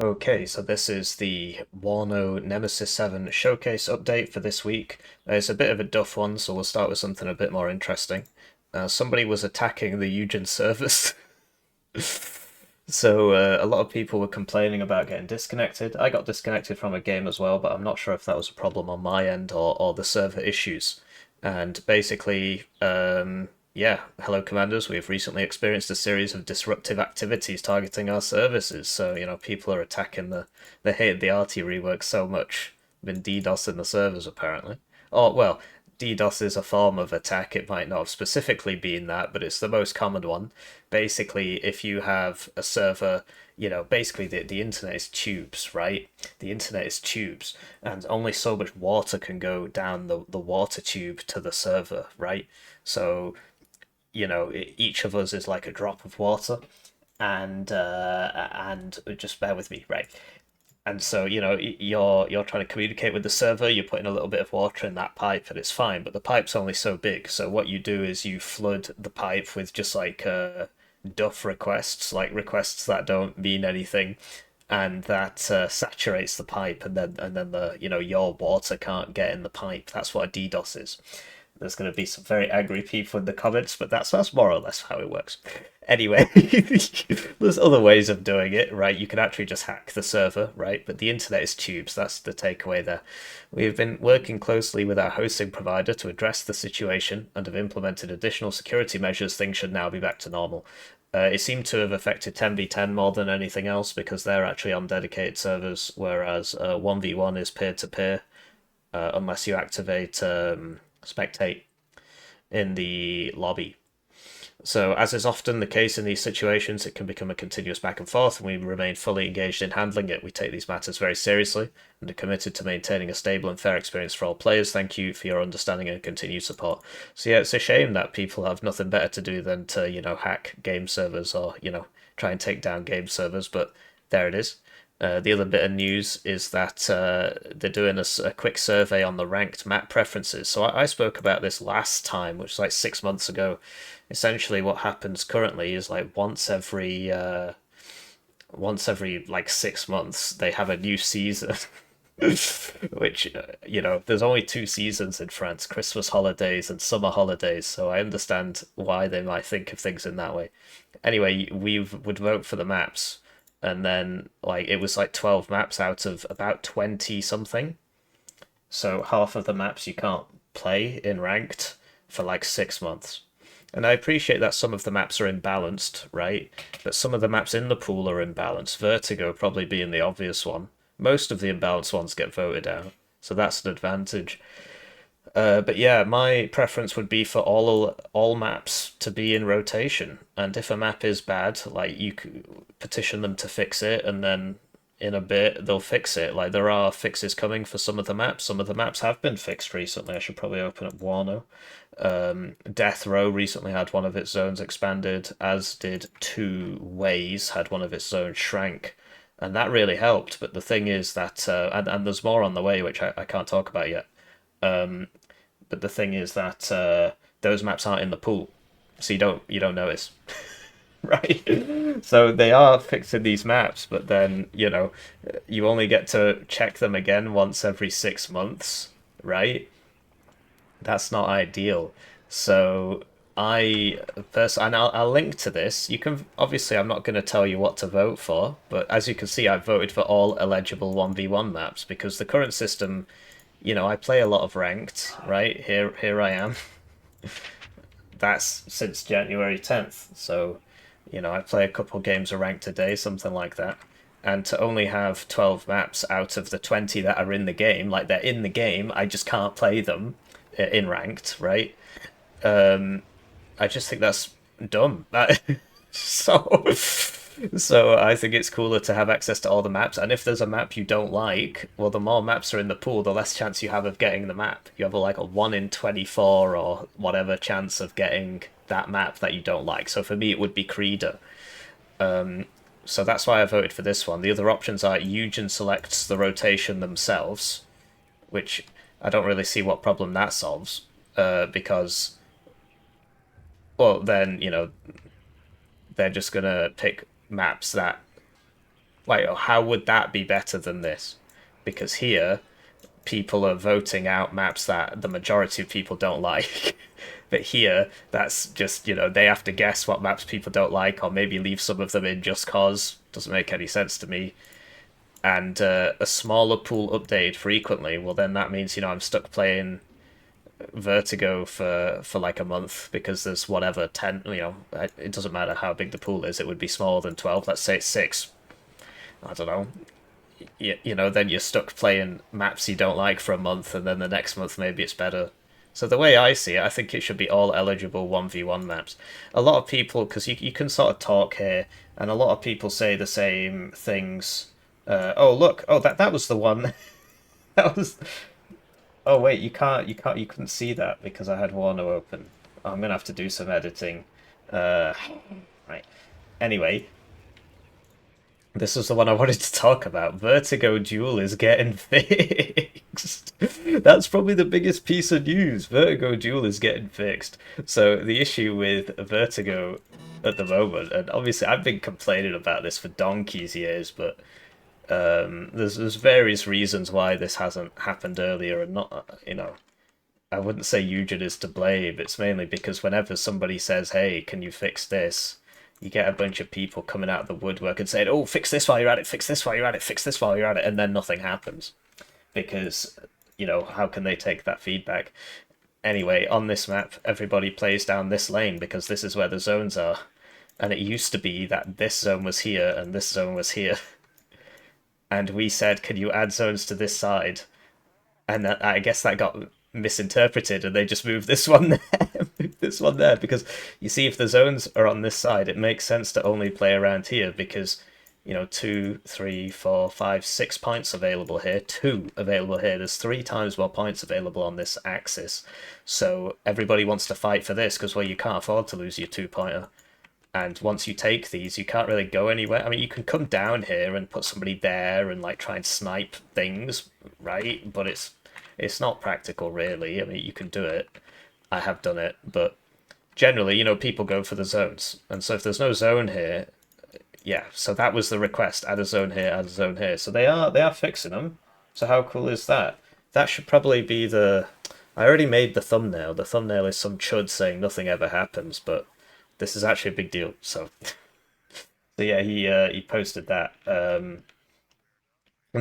Okay, so this is the Warno Nemesis 7 showcase update for this week. It's a bit of a duff one, so we'll start with something a bit more interesting. Somebody was attacking the Eugen servers. So a lot of people were complaining about getting disconnected. I got disconnected from a game as well, but I'm not sure if that was a problem on my end or the server issues. And basically, yeah, hello commanders, we've recently experienced a series of disruptive activities targeting our services. So, people are attacking they hate the RT rework so much. Been DDoSing the servers apparently. Oh, well, DDoS is a form of attack. It might not have specifically been that, but it's the most common one. Basically, if you have a server, basically the internet is tubes, right? The internet is tubes, and only so much water can go down the water tube to the server, right? So, each of us is like a drop of water, and just bear with me, right? And so, you're trying to communicate with the server, you're putting a little bit of water in that pipe and it's fine, but the pipe's only so big. So what you do is you flood the pipe with just like duff requests, like requests that don't mean anything, and that saturates the pipe, and then your water can't get in the pipe. That's what a DDoS is. There's going to be some very angry people in the comments, but that's more or less how it works. Anyway, there's other ways of doing it, right? You can actually just hack the server, right? But the internet is tubes. That's the takeaway there. We've been working closely with our hosting provider to address the situation and have implemented additional security measures. Things should now be back to normal. It seemed to have affected 10v10 more than anything else because they're actually on dedicated servers, whereas 1v1 is peer-to-peer, unless you activate spectate in the lobby. So, as is often the case in these situations, it can become a continuous back and forth, and we remain fully engaged in handling it. We take these matters very seriously and are committed to maintaining a stable and fair experience for all players. Thank you for your understanding and continued support. So, yeah, it's a shame that people have nothing better to do than to, hack game servers or, try and take down game servers, but there it is. The other bit of news is that they're doing a quick survey on the ranked map preferences. So I spoke about this last time, which was like 6 months ago. Essentially, what happens currently is like once every like 6 months they have a new season. Which there's only two seasons in France: Christmas holidays and summer holidays. So I understand why they might think of things in that way. Anyway, we would vote for the maps, and then like it was like 12 maps out of about 20 something. So half of the maps you can't play in ranked for like 6 months. And I appreciate that some of the maps are imbalanced, right? But some of the maps in the pool are imbalanced. Vertigo probably being the obvious one. Most of the imbalanced ones get voted out, so that's an advantage. But yeah, my preference would be for all maps to be in rotation. And if a map is bad, like you could petition them to fix it, and then in a bit they'll fix it. Like there are fixes coming for some of the maps. Some of the maps have been fixed recently. I should probably open up Warno. Death Row recently had one of its zones expanded, as did Two Ways had one of its zones shrank, and that really helped. But the thing is that, and there's more on the way, which I can't talk about yet. But the thing is that those maps aren't in the pool, so you don't notice, right? So they are fixing these maps, but then you only get to check them again once every 6 months, right? That's not ideal. So I first, and I'll link to this. You can obviously, I'm not going to tell you what to vote for, but as you can see, I've voted for all eligible 1v1 maps because the current system, I play a lot of ranked, right? Here I am. That's since January 10th. So, I play a couple games of ranked a day, something like that. And to only have 12 maps out of the 20 that are in the game, like they're in the game, I just can't play them in ranked, right? Um, I just think that's dumb. So, so I think it's cooler to have access to all the maps. And if there's a map you don't like, well, the more maps are in the pool, the less chance you have of getting the map. You have like a 1 in 24 or whatever chance of getting that map that you don't like. So for me, it would be Creeder. So that's why I voted for this one. The other options are Eugen selects the rotation themselves, which I don't really see what problem that solves, because, well, then, they're just gonna pick maps that, Wait, how would that be better than this? Because here, people are voting out maps that the majority of people don't like. But here, that's just, they have to guess what maps people don't like, or maybe leave some of them in just cause. Doesn't make any sense to me. And a smaller pool update frequently, well, then that means, I'm stuck playing Vertigo for like a month because there's whatever 10, it doesn't matter how big the pool is, it would be smaller than 12. Let's say it's 6. I don't know. Then you're stuck playing maps you don't like for a month, and then the next month maybe it's better. So the way I see it, I think it should be all eligible 1v1 maps. A lot of people, because you can sort of talk here, and a lot of people say the same things. Oh look, that was the one. that was. Oh wait, you couldn't see that because I had Warno open. I'm gonna have to do some editing. Right. Anyway, this is the one I wanted to talk about. Vertigo Duel is getting fixed. That's probably the biggest piece of news. Vertigo Duel is getting fixed. So the issue with Vertigo at the moment, and obviously I've been complaining about this for donkey's years, but there's various reasons why this hasn't happened earlier, and not, I wouldn't say Eugen is to blame. It's mainly because whenever somebody says, "Hey, can you fix this?" you get a bunch of people coming out of the woodwork and saying, "Oh, fix this while you're at it, fix this while you're at it, fix this while you're at it," and then nothing happens. Because, how can they take that feedback? Anyway, on this map, everybody plays down this lane because this is where the zones are. And it used to be that this zone was here and this zone was here. And we said, "Can you add zones to this side?" And I guess that got misinterpreted, and they just moved this one there, moved this one there, because you see, if the zones are on this side, it makes sense to only play around here because, 2, 3, 4, 5, 6 points available here, 2 available here. There's 3 times more points available on this axis, so everybody wants to fight for this because, well, you can't afford to lose your 2-pointer. And once you take these, you can't really go anywhere. I mean, you can come down here and put somebody there and like try and snipe things, right? But it's not practical, really. I mean, you can do it. I have done it, but generally, people go for the zones. And so if there's no zone here, yeah. So that was the request: add a zone here, add a zone here. So they are fixing them. So how cool is that? That should probably be the. I already made the thumbnail. The thumbnail is some chud saying nothing ever happens, but this is actually a big deal. So, so yeah, he posted that, and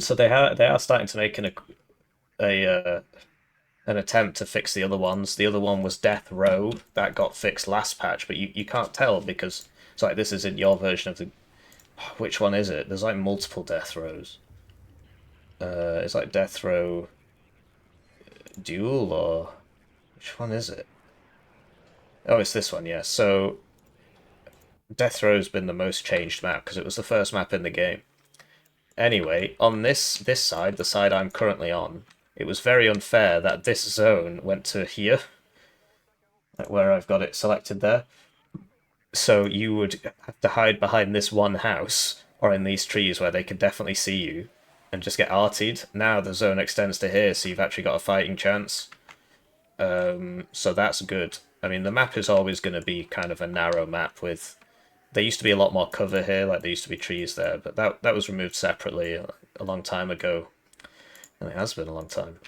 so they are starting to make an attempt to fix the other ones. The other one was Death Row that got fixed last patch, but you can't tell because it's like this is in your version of the. Which one is it? There's like multiple Death Rows. It's like Death Row Duel, or which one is it? Oh, it's this one, yeah. So Death Row's been the most changed map because it was the first map in the game. Anyway, on this side, the side I'm currently on, it was very unfair that this zone went to here, like where I've got it selected there. So you would have to hide behind this one house or in these trees where they could definitely see you and just get artied. Now the zone extends to here, so you've actually got a fighting chance. So that's good. I mean, the map is always going to be kind of a narrow map with. There used to be a lot more cover here, like there used to be trees there, but that was removed separately a long time ago. And it has been a long time.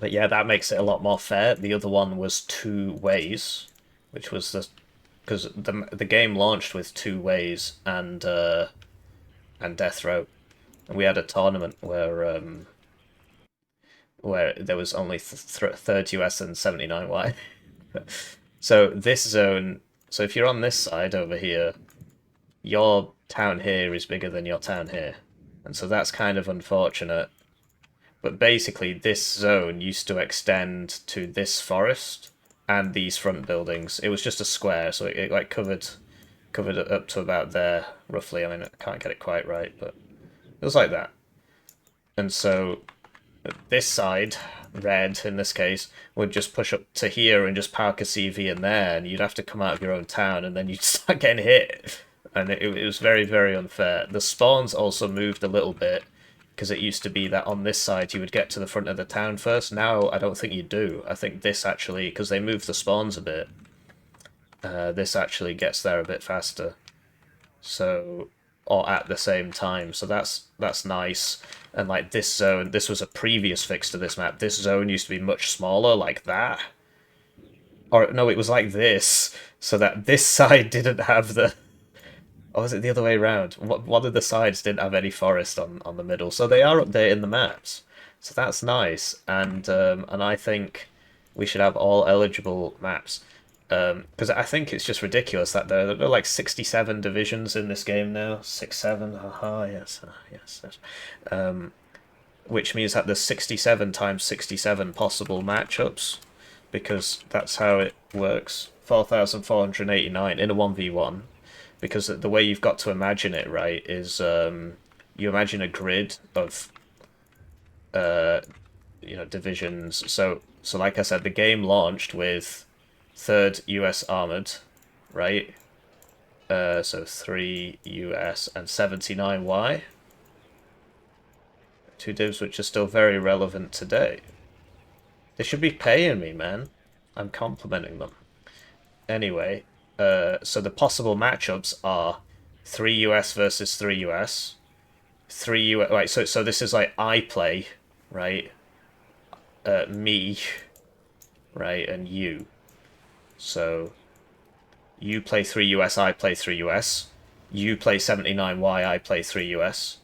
But yeah, that makes it a lot more fair. The other one was 2 ways, which was because the game launched with 2 ways and Death Row, and we had a tournament where there was only 30 US and 79 Y. So this zone. So if you're on this side over here, your town here is bigger than your town here. And so that's kind of unfortunate. But basically, this zone used to extend to this forest and these front buildings. It was just a square, so it like covered it up to about there, roughly. I mean, I can't get it quite right, but it was like that. And so this side, red in this case, would just push up to here and just park a CV in there, and you'd have to come out of your own town, and then you'd start getting hit. And it was very, very unfair. The spawns also moved a little bit, because it used to be that on this side you would get to the front of the town first. Now I don't think you do. I think this actually, because they moved the spawns a bit, this actually gets there a bit faster. So or at the same time. So that's nice. And like this zone, this was a previous fix to this map. This zone used to be much smaller, like that. Or no, it was like this, so that this side didn't have the. Or was it the other way around? One of the sides didn't have any forest on the middle, so they are updating the maps. So that's nice, and I think we should have all eligible maps. Because I think it's just ridiculous that there are like 67 divisions in this game now. 6, 7, haha, yes, yes, yes. Which means that there's 67 times 67 possible matchups, because that's how it works. 4,489 in a 1v1. Because the way you've got to imagine it, right, is you imagine a grid of uh, divisions. So like I said, the game launched with 3rd US Armored, right? So 3 US and 79Y. Two divs which are still very relevant today. They should be paying me, man. I'm complimenting them. Anyway, so the possible matchups are 3 US versus 3 US. 3 US, right, so this is like I play, right? Me, right, and you. So you play 3 US, I play 3 US. You play 79Y, I play 3 US.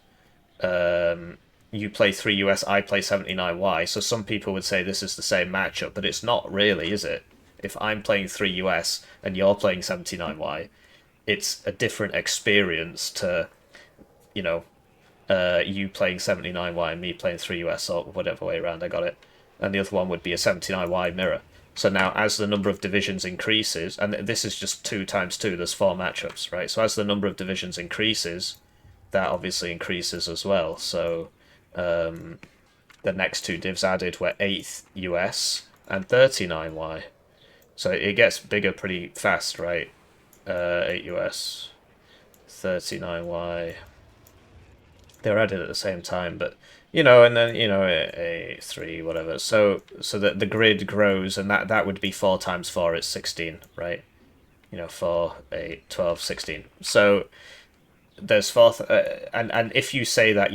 You play 3 US, I play 79Y. So some people would say this is the same matchup, but it's not really, is it? If I'm playing 3 US and you're playing 79Y, it's a different experience to, you know, you playing 79Y and me playing 3 US, or whatever way around I got it. And the other one would be a 79Y mirror. So now, as the number of divisions increases, and this is just 2 times 2, there's 4 matchups, right? So as the number of divisions increases, that obviously increases as well. So the next 2 divs added were 8th US and 39Y. So it gets bigger pretty fast, right? 8 US, 39Y. They were added at the same time, but and then a 3 whatever. So that the grid grows, and that would be 4 times 4. It's 16, right? 4, 8, 12, 16. So there's fourth, and if you say that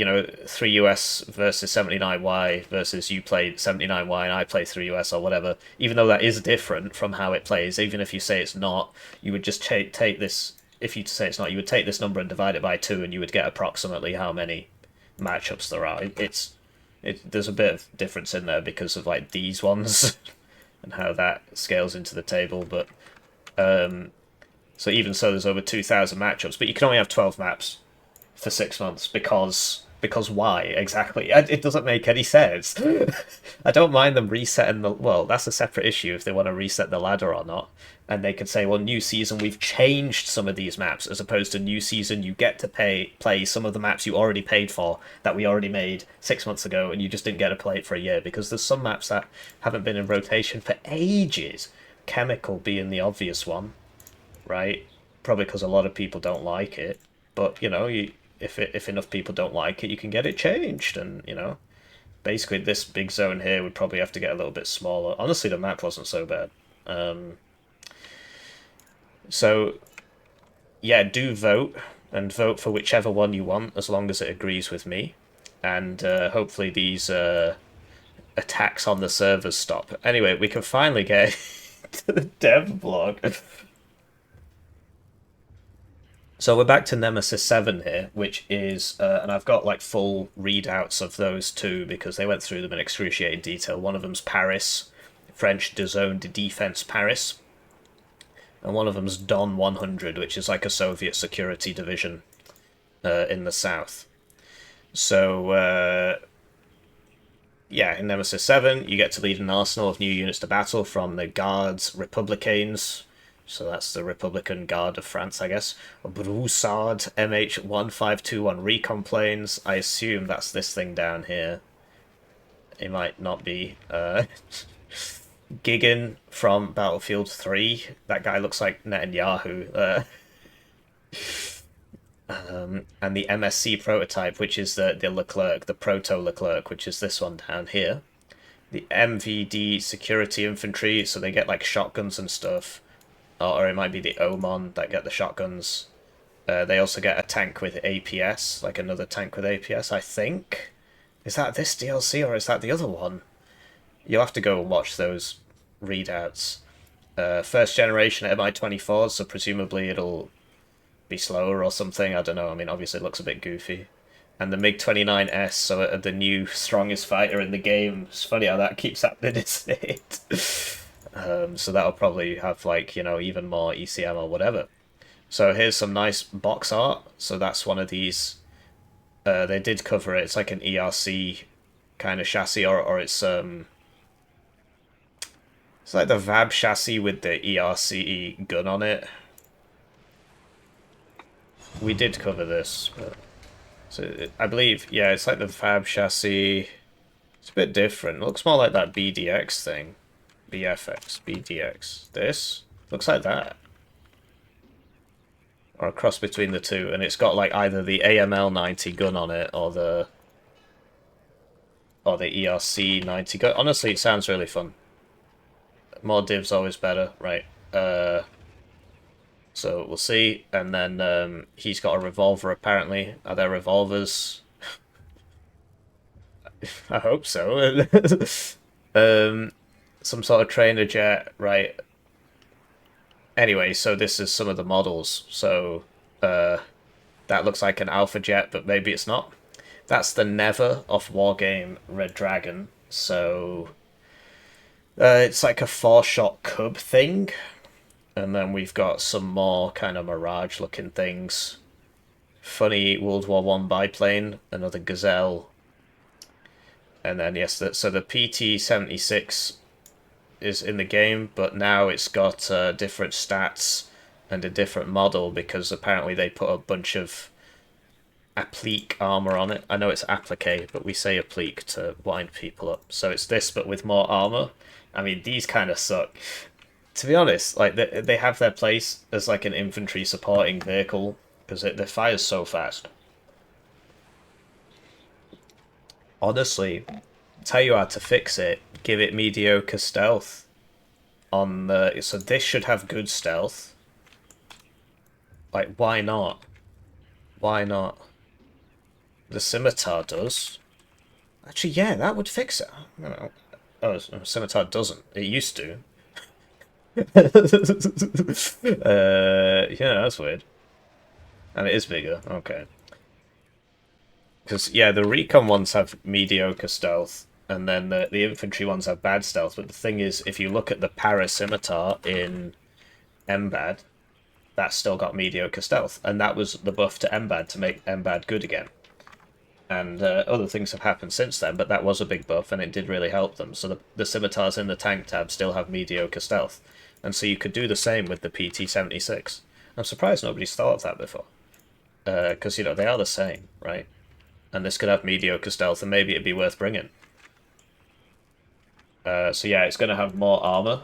3 US versus 79Y versus you play 79Y and I play 3 US or whatever, even though that is different from how it plays, even if you say it's not, you would just take this. If you say it's not, you would take this number and divide it by 2, and you would get approximately how many matchups there are. There's a bit of difference in there because of like these ones and how that scales into the table, but so even so, there's over 2,000 matchups, but you can only have 12 maps for 6 months because why exactly? It doesn't make any sense. I don't mind them resetting the. Well, that's a separate issue if they want to reset the ladder or not. And they could say, well, new season, we've changed some of these maps, as opposed to new season, you get to play some of the maps you already paid for, that we already made 6 months ago, and you just didn't get to play it for a year, because there's some maps that haven't been in rotation for ages. Chemical being the obvious one, right? Probably because a lot of people don't like it, but if enough people don't like it, you can get it changed, and basically this big zone here would probably have to get a little bit smaller. Honestly, the map wasn't so bad. So yeah, do vote, and vote for whichever one you want, as long as it agrees with me, and hopefully these attacks on the servers stop. Anyway, we can finally get to the dev blog. So we're back to Nemesis 7 here, which is, and I've got like full readouts of those two because they went through them in excruciating detail. One of them's Paris, French de Zone de Defense Paris, and one of them's Don 100, which is like a Soviet security division in the south. So, yeah, in Nemesis 7, you get to lead an arsenal of new units to battle from the Guards Républicains. So that's the Republican Guard of France, I guess. Broussard MH1521 recon planes. I assume that's this thing down here. It might not be. Gigan from Battlefield 3. That guy looks like Netanyahu. And the MSC prototype, which is the Leclerc, the Proto Leclerc, which is this one down here. The MVD security infantry, so they get like shotguns and stuff. Or it might be the Oman that get the shotguns. They also get a tank with APS, like another tank with APS, I think. Is that this DLC or is that the other one? You'll have to go and watch those readouts. First generation MI-24s, so presumably it'll be slower or something. I don't know. I mean, obviously it looks a bit goofy. And the MiG-29S, so the new strongest fighter in the game. It's funny how that keeps happening, isn't it? So that'll probably have, like, even more ECM or whatever. So here's some nice box art. So that's one of these. They did cover it. It's like an ERC kind of chassis, or it's like the VAB chassis with the ERC gun on it. We did cover this. So I believe, yeah, it's like the VAB chassis. It's a bit different. It looks more like that BDX thing. BFX, BDX. This looks like that. Or a cross between the two, and it's got like either the AML-90 gun on it or the ERC-90 gun. Honestly, it sounds really fun. More divs always better, right? So we'll see. And then he's got a revolver apparently. Are there revolvers? I hope so. Some sort of trainer jet, right? Anyway, so this is some of the models. So that looks like an alpha jet, but maybe it's not. That's the Never of Wargame Red Dragon. So it's like a 4-shot Cub thing. And then we've got some more kind of Mirage looking things. Funny World War One biplane, another Gazelle. And then yes, so the PT-76 is in the game, but now it's got different stats and a different model because apparently they put a bunch of applique armor on it. I know it's applique, but we say applique to wind people up. So it's this, but with more armor. I mean, these kind of suck. To be honest, like they have their place as like an infantry supporting vehicle because it fires so fast. Honestly, tell you how to fix it. Give it mediocre stealth. So this should have good stealth. Like, why not? Why not? The scimitar does. Actually, yeah, that would fix it. Oh, scimitar doesn't. It used to. Yeah, that's weird. And it is bigger. Okay. Because, yeah, the recon ones have mediocre stealth, and then the infantry ones have bad stealth. But the thing is, if you look at the para scimitar in MBAD, that's still got mediocre stealth. And that was the buff to MBAD to make MBAD good again. And other things have happened since then, but that was a big buff, and it did really help them. So the scimitars in the tank tab still have mediocre stealth. And so you could do the same with the PT-76. I'm surprised nobody's thought of that before. Because, they are the same, right? And this could have mediocre stealth, and maybe it'd be worth bringing. So yeah, it's going to have more armor.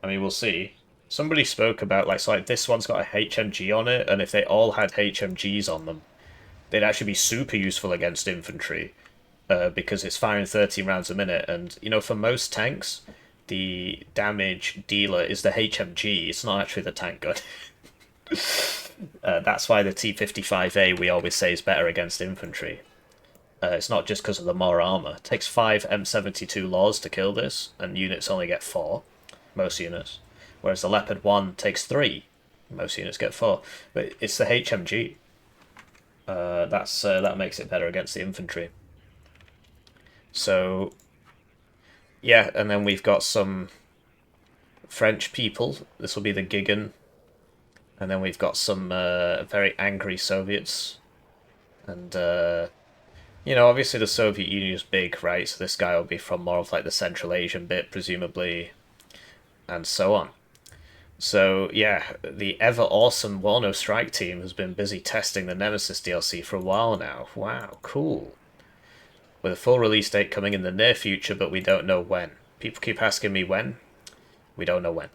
I mean, we'll see. Somebody spoke about, like this one's got a HMG on it, and if they all had HMGs on them, they'd actually be super useful against infantry. Because it's firing 13 rounds a minute, and, for most tanks, the damage dealer is the HMG, it's not actually the tank gun. That's why the T-55A we always say is better against infantry. It's not just because of the more armor. It takes 5 M72 laws to kill this, and units only get 4. Most units. Whereas the Leopard 1 takes 3. Most units get 4. But it's the HMG. That makes it better against the infantry. So, yeah, and then we've got some French people. This will be the Gigan. And then we've got some very angry Soviets. And, obviously the Soviet Union is big, right? So this guy will be from more of like the Central Asian bit, presumably, and so on. So, yeah, the ever-awesome Warno Strike team has been busy testing the Nemesis DLC for a while now. Wow, cool. With a full release date coming in the near future, but we don't know when. People keep asking me when. We don't know when.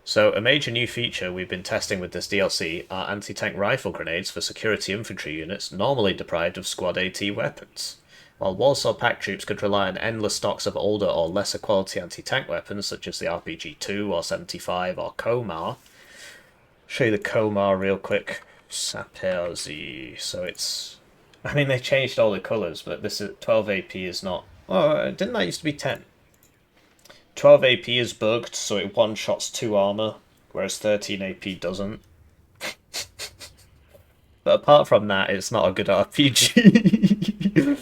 So, a major new feature we've been testing with this DLC are anti-tank rifle grenades for security infantry units normally deprived of Squad AT weapons. While Warsaw Pact troops could rely on endless stocks of older or lesser quality anti-tank weapons such as the RPG-2 or 75 or Komar. Show you the Komar real quick. Saperzi. So it's. I mean, they changed all the colours, but this is 12 AP is not. Oh, didn't that used to be 10? 12 AP is bugged, so it one shots 2 armor, whereas 13 AP doesn't. But apart from that, it's not a good RPG.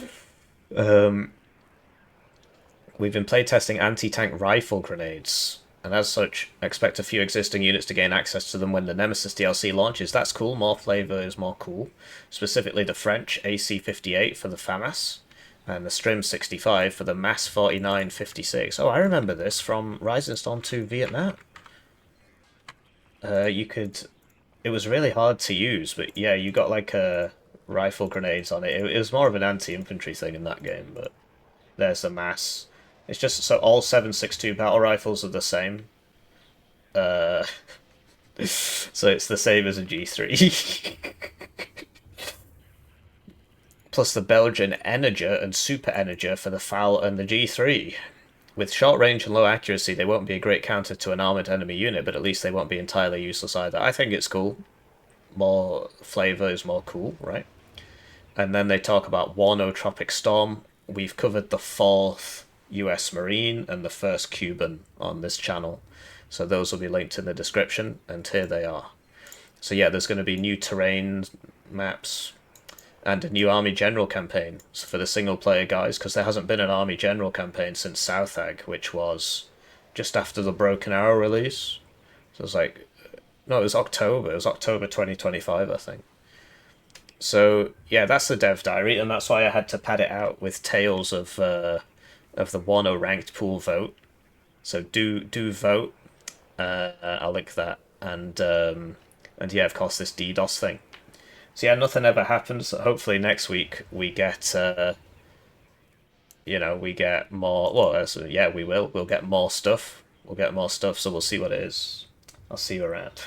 We've been playtesting anti-tank rifle grenades, and as such, expect a few existing units to gain access to them when the Nemesis DLC launches. That's cool, more flavour is more cool. Specifically the French AC-58 for the FAMAS, and the Strim 65 for the MAS 4956. Oh, I remember this from Rising Storm 2 Vietnam. You could... It was really hard to use, but yeah, you got like rifle grenades on it. It was more of an anti-infantry thing in that game, but there's the MAS. It's just so all 7.62 battle rifles are the same. Uh, so it's the same as a G3. Plus the Belgian Energer and Super Energer for the FAL and the G3. With short range and low accuracy, they won't be a great counter to an armoured enemy unit, but at least they won't be entirely useless either. I think it's cool. More flavour is more cool, right? And then they talk about Warno Tropic Storm. We've covered the 4th US Marine and the 1st Cuban on this channel. So those will be linked in the description, and here they are. So yeah, there's going to be new terrain maps and a new Army General campaign for the single player guys, because there hasn't been an Army General campaign since Southag, which was just after the Broken Arrow release. So it was like, no, it was October. It was October 2025, I think. So yeah, that's the dev diary, and that's why I had to pad it out with tales of the Warno ranked pool vote. So do vote. I'll link that, and yeah, of course this DDoS thing. So yeah, nothing ever happens. Hopefully next week we get we get more. Well, yeah, we will. We'll get more stuff. We'll get more stuff. So we'll see what it is. I'll see you around.